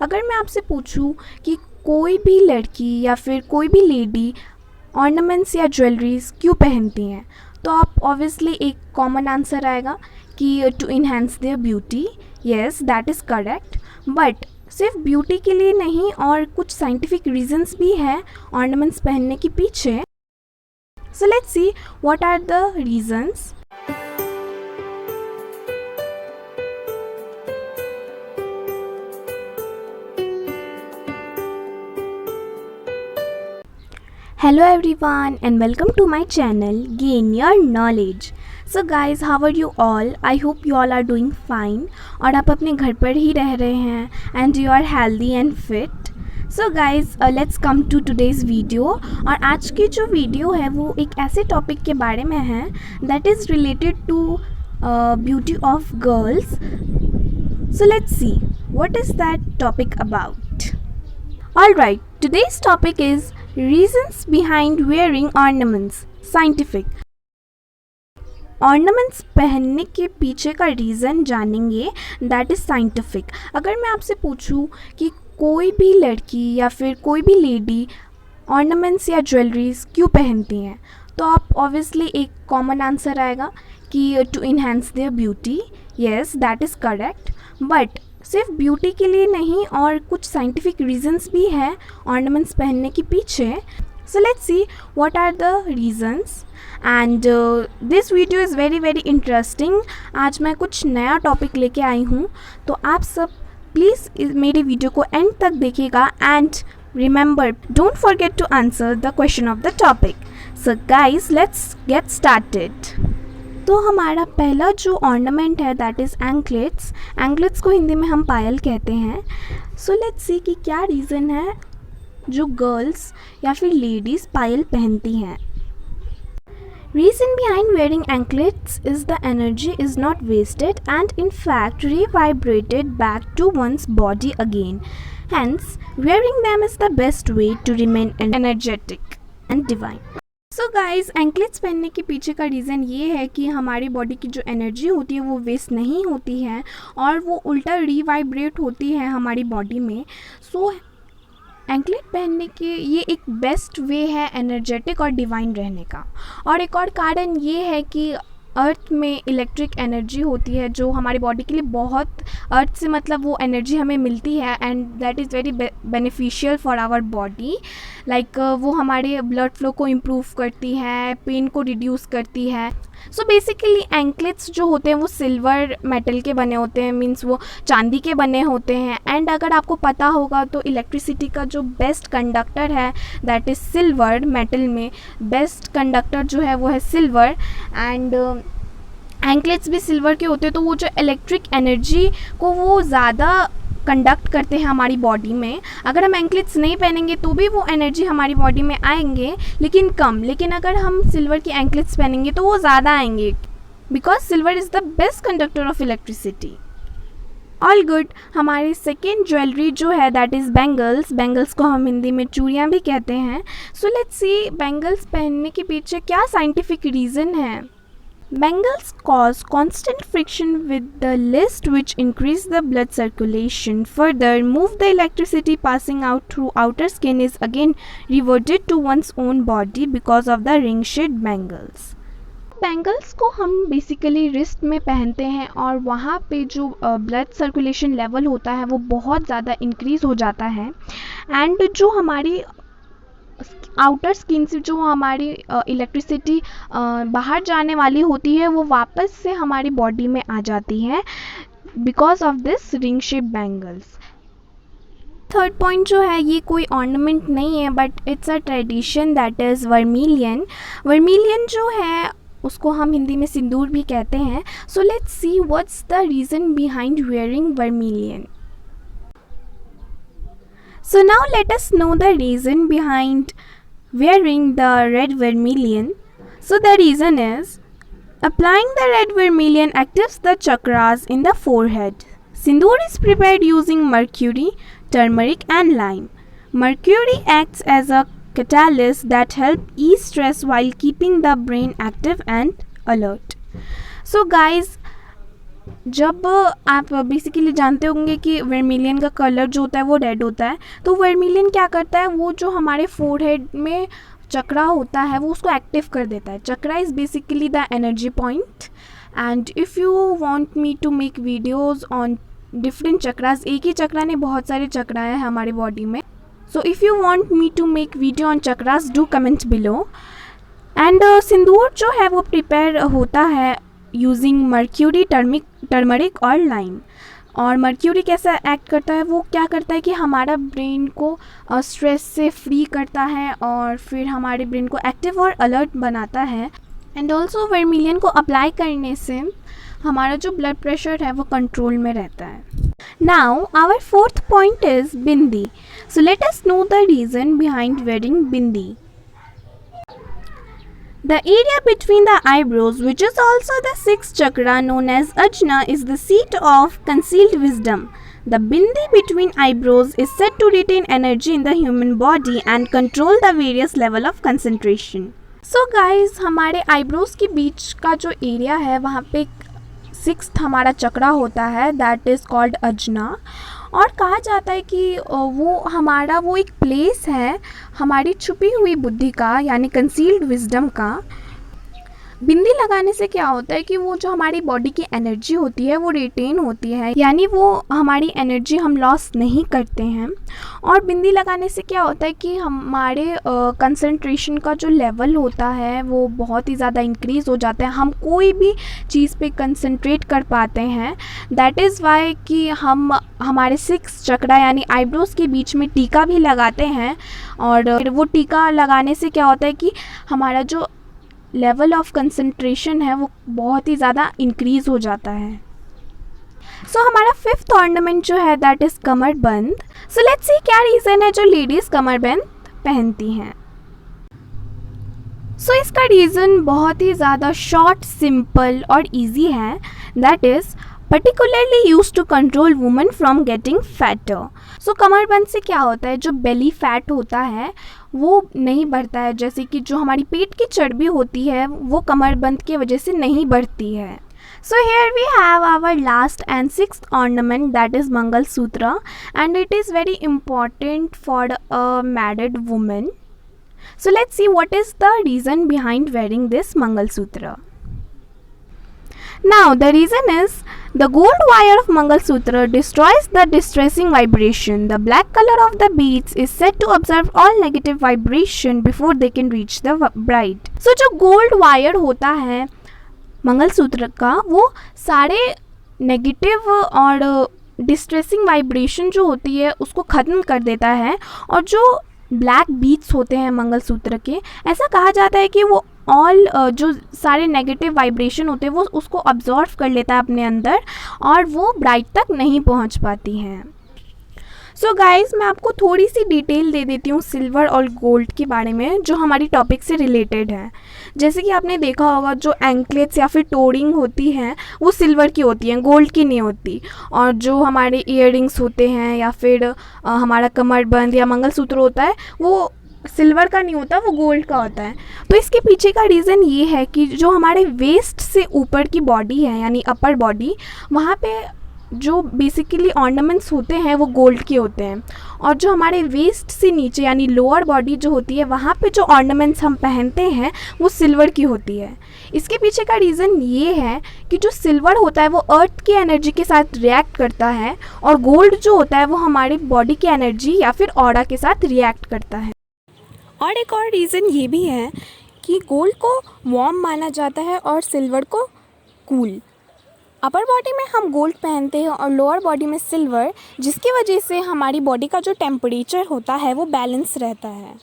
अगर मैं आपसे पूछूं कि कोई भी लड़की या फिर कोई भी लेडी ऑर्नामेंट्स या ज्वेलरीज क्यों पहनती हैं, तो आप ऑब्वियसली एक कॉमन आंसर आएगा कि to enhance their beauty. Yes, that is correct. But सिर्फ ब्यूटी के लिए नहीं, और कुछ साइंटिफिक रीजंस भी हैं ऑर्नामेंट्स पहनने के पीछे। So let's see what are the reasons. Hello everyone and welcome to my channel Gain Your Knowledge. So guys, how are you all? I hope you all are doing fine और आप अपने घर पर ही रह रहे हैं and you are healthy and fit. So guys, let's come to today's video. और आज की जो वीडियो है वो एक ऐसे टॉपिक के बारे में है that is related to beauty of girls. So let's see what is that topic about. Alright, today's topic is Reasons behind wearing ornaments. Scientific. Ornaments पहनने के पीछे का रीज़न जानेंगे, दैट इज़ साइंटिफिक। अगर मैं आपसे पूछूं कि कोई भी लड़की या फिर कोई भी लेडी ऑर्नामेंट्स या ज्वेलरीज क्यों पहनती हैं, तो आप ऑब्वियसली एक कॉमन आंसर आएगा कि to enhance their beauty. Yes, that is correct. But सिर्फ ब्यूटी के लिए नहीं, और कुछ साइंटिफिक रीजंस भी हैं ऑर्नामेंट्स पहनने के पीछे। So let's see what are the reasons and this video is very very interesting. आज मैं कुछ नया टॉपिक लेके आई हूँ, तो आप सब प्लीज़ मेरी वीडियो को एंड तक देखिएगा and remember, don't forget to answer the question of the topic. So guys, let's get started. तो हमारा पहला जो ऑर्नामेंट है दैट इज़ एंकलेट्स। एंकलेट्स को हिंदी में हम पायल कहते हैं। सो लेट्स सी कि क्या रीज़न है जो गर्ल्स या फिर लेडीज़ पायल पहनती हैं। Reason behind wearing anklets is the energy is not wasted and in fact revibrated back to one's body again. Hence, wearing them is the best way to remain energetic and divine. So guys, anklets पहनने के पीछे का reason ये है कि हमारी body की जो एनर्जी होती है वो वेस्ट नहीं होती है और वो उल्टा रीवाइब्रेट होती है हमारी बॉडी में। सो एंकलेट पहनने के ये एक बेस्ट वे है एनर्जेटिक और डिवाइन रहने का। और एक और कारण ये है कि अर्थ में इलेक्ट्रिक एनर्जी होती है जो हमारी बॉडी के लिए बहुत, अर्थ से मतलब वो एनर्जी हमें मिलती है and that is very beneficial for our body. Like वो हमारे ब्लड फ्लो को इम्प्रूव करती है, पेन को रिड्यूस करती है। सो बेसिकली एंकलेट्स जो होते हैं वो सिल्वर मेटल के बने होते हैं, मीन्स वो चांदी के बने होते हैं। एंड अगर आपको पता होगा तो इलेक्ट्रिसिटी का जो बेस्ट कंडक्टर है दैट इज़ सिल्वर। मेटल में बेस्ट कंडक्टर जो है वो है सिल्वर एंड एंकलेट्स भी सिल्वर के होते हैं, तो वो जो इलेक्ट्रिक एनर्जी को वो ज़्यादा कंडक्ट करते हैं हमारी बॉडी में। अगर हम एंकलेट्स नहीं पहनेंगे तो भी वो एनर्जी हमारी बॉडी में आएंगे, लेकिन कम। लेकिन अगर हम सिल्वर की एंकलेट्स पहनेंगे तो वो ज़्यादा आएंगे, because silver is the best conductor of electricity. All good. हमारी सेकेंड ज्वेलरी जो है दैट इज़ बैंगल्स। बैंगल्स को हम हिंदी में चूड़ियाँ भी कहते हैं। सो लेट्स सी बैंगल्स पहनने के पीछे क्या साइंटिफिक रीज़न है। Bangles cause constant friction with the list which increase the blood circulation. Further, move the electricity passing out through outer skin is again reverted to one's own body because of the ring-shaped bangles. Bangles को हम basically wrist में पहनते हैं और वहाँ पे जो blood circulation level होता है वो बहुत ज़्यादा इंक्रीज़ हो जाता है एंड जो हमारी आउटर स्किन से जो हमारी इलेक्ट्रिसिटी बाहर जाने वाली होती है वो वापस से हमारी बॉडी में आ जाती है because of this ring shape bangles. Third point जो है ये कोई ऑर्नामेंट नहीं है but it's a tradition that is vermilion. Vermilion जो है उसको हम हिंदी में सिंदूर भी कहते हैं। सो let's see what's the reason behind wearing vermilion. So now let us know the reason behind wearing the red vermilion. So the reason is applying the red vermilion activates the chakras in the forehead. Sindoor is prepared using mercury, turmeric and lime. Mercury acts as a catalyst that helps ease stress while keeping the brain active and alert. So guys, जब आप basically जानते होंगे कि vermilion का colour जो होता है वो रेड होता है, तो वर्मिलियन क्या करता है, वो जो हमारे फोरहेड में चक्रा होता है वो उसको एक्टिव कर देता है. Chakra is basically the energy point. And if you want me to make videos on different chakras, एक ही चक्रा नहीं बहुत सारे चक्रा हैं हमारे बॉडी में. So if you want me to make video on chakras, do comment below. And सिंदूर जो है वो प्रिपेयर होता है यूजिंग मर्क्यूरी, टर्मरिक और लाइम. और मर्क्यूरी कैसा एक्ट करता है, वो क्या करता है कि हमारा ब्रेन को स्ट्रेस से फ्री करता है और फिर हमारे ब्रेन को एक्टिव और अलर्ट बनाता है. एंड ऑल्सो वर्मिलियन को अप्लाई करने से हमारा जो ब्लड प्रेशर है वो कंट्रोल में रहता है. Now our fourth point is bindi. So let us know the reason behind wearing bindi. The area between the eyebrows, which is also the sixth chakra known as Ajna, is the seat of concealed wisdom. The bindi between eyebrows is said to retain energy in the human body and control the various level of concentration. So guys, हमारे eyebrows के बीच का जो area है वहाँ पे sixth हमारा चक्रा होता है, दैट इज़ कॉल्ड अजना. और कहा जाता है कि वो एक प्लेस है हमारी छुपी हुई बुद्धि का, यानी कंसील्ड विजडम का. बिंदी लगाने से क्या होता है कि वो जो हमारी बॉडी की एनर्जी होती है वो रिटेन होती है, यानी वो हमारी एनर्जी हम लॉस नहीं करते हैं. और बिंदी लगाने से क्या होता है कि हमारे कंसंट्रेशन का जो लेवल होता है वो बहुत ही ज़्यादा इंक्रीज़ हो जाता है. हम कोई भी चीज़ पे कंसंट्रेट कर पाते हैं. दैट इज़ वाई कि हम हमारे सिक्स चक्रा यानी आईब्रोज़ के बीच में टीका भी लगाते हैं. और वो टीका लगाने से क्या होता है कि हमारा जो लेवल ऑफ कंसंट्रेशन है वो बहुत ही ज़्यादा इंक्रीज़ हो जाता है. सो हमारा फिफ्थ ऑर्नामेंट जो है दैट इज़ कमरबंद. सो लेट्स सी क्या रीज़न है जो लेडीज़ कमरबंद पहनती हैं. सो इसका रीज़न बहुत ही ज़्यादा शॉर्ट, सिंपल और इजी है. That is particularly used to control women from getting fatter. सो कमरबंद से क्या होता है, जो बेली फैट होता है वो नहीं बढ़ता है. जैसे कि जो हमारी पेट की चर्बी होती है वो कमरबंद की वजह से नहीं बढ़ती है. So here we have our last and sixth ornament that is mangalsutra, and it is very important for a married women. So let's see what is the reason behind wearing this mangalsutra. Now the reason is the gold wire of Mangalsutra destroys the distressing vibration. The black color of the beads is said to absorb all negative vibration before they can reach the bride. So जो gold wire होता है मंगलसूत्र का वो सारे negative और distressing vibration जो होती है उसको ख़त्म कर देता है. और जो ब्लैक बीड्स होते हैं मंगलसूत्र के, ऐसा कहा जाता है कि वो ऑल जो सारे नेगेटिव वाइब्रेशन होते हैं वो उसको अब्जॉर्व कर लेता है अपने अंदर और वो ब्राइड तक नहीं पहुंच पाती हैं. सो गाइज़, मैं आपको थोड़ी सी डिटेल दे देती हूँ सिल्वर और गोल्ड के बारे में जो हमारी टॉपिक से रिलेटेड है. जैसे कि आपने देखा होगा जो एंकलेट्स या फिर टोरिंग होती हैं वो सिल्वर की होती हैं, गोल्ड की नहीं होती. और जो हमारे ईयररिंग्स होते हैं या फिर हमारा कमरबंद या मंगलसूत्र होता है वो सिल्वर का नहीं होता, वो गोल्ड का होता है. तो इसके पीछे का रीज़न ये है कि जो हमारे वेस्ट से ऊपर की बॉडी है यानी अपर बॉडी, वहाँ पे जो बेसिकली ऑर्नामेंट्स होते हैं वो गोल्ड के होते हैं. और जो हमारे वेस्ट से नीचे यानी लोअर बॉडी जो होती है वहाँ पे जो ऑर्नामेंट्स हम पहनते हैं वो सिल्वर की होती है. इसके पीछे का रीज़न ये है कि जो सिल्वर होता है वो अर्थ की एनर्जी के साथ रिएक्ट करता है और गोल्ड जो होता है वो हमारी बॉडी की एनर्जी या फिर ऑरा के साथ रिएक्ट करता है. और एक और रीज़न ये भी है कि गोल्ड को वार्म माना जाता है और सिल्वर को कूल. अपर बॉडी में हम गोल्ड पहनते हैं और लोअर बॉडी में सिल्वर, जिसकी वजह से हमारी बॉडी का जो टेम्परेचर होता है वो बैलेंस रहता है.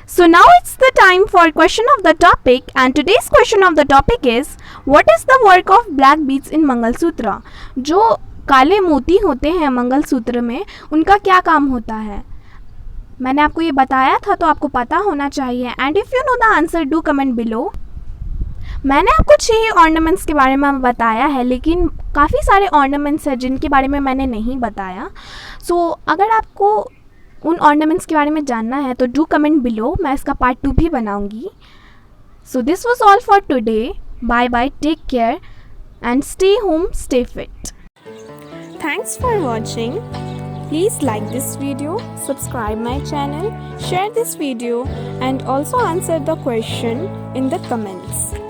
So now it's the time for question of the topic, and today's question of the topic is what is the work of black beads in mangalsutra. जो काले मोती होते हैं मंगलसूत्र में उनका क्या काम होता है, मैंने आपको ये बताया था तो आपको पता होना चाहिए. And if you know the answer do comment below. मैंने आपको 6 ऑर्नामेंट्स के बारे में बताया है, लेकिन काफ़ी सारे ऑर्नामेंट्स हैं जिनके बारे में मैंने नहीं बताया. सो अगर आपको उन ऑर्नामेंट्स के बारे में जानना है तो डू कमेंट बिलो, मैं इसका पार्ट 2 भी बनाऊंगी. So this was all for today. Bye bye, take care. and stay home, stay fit. Thanks for watching. Please like this video, subscribe my channel, share this video and also answer the question in the comments.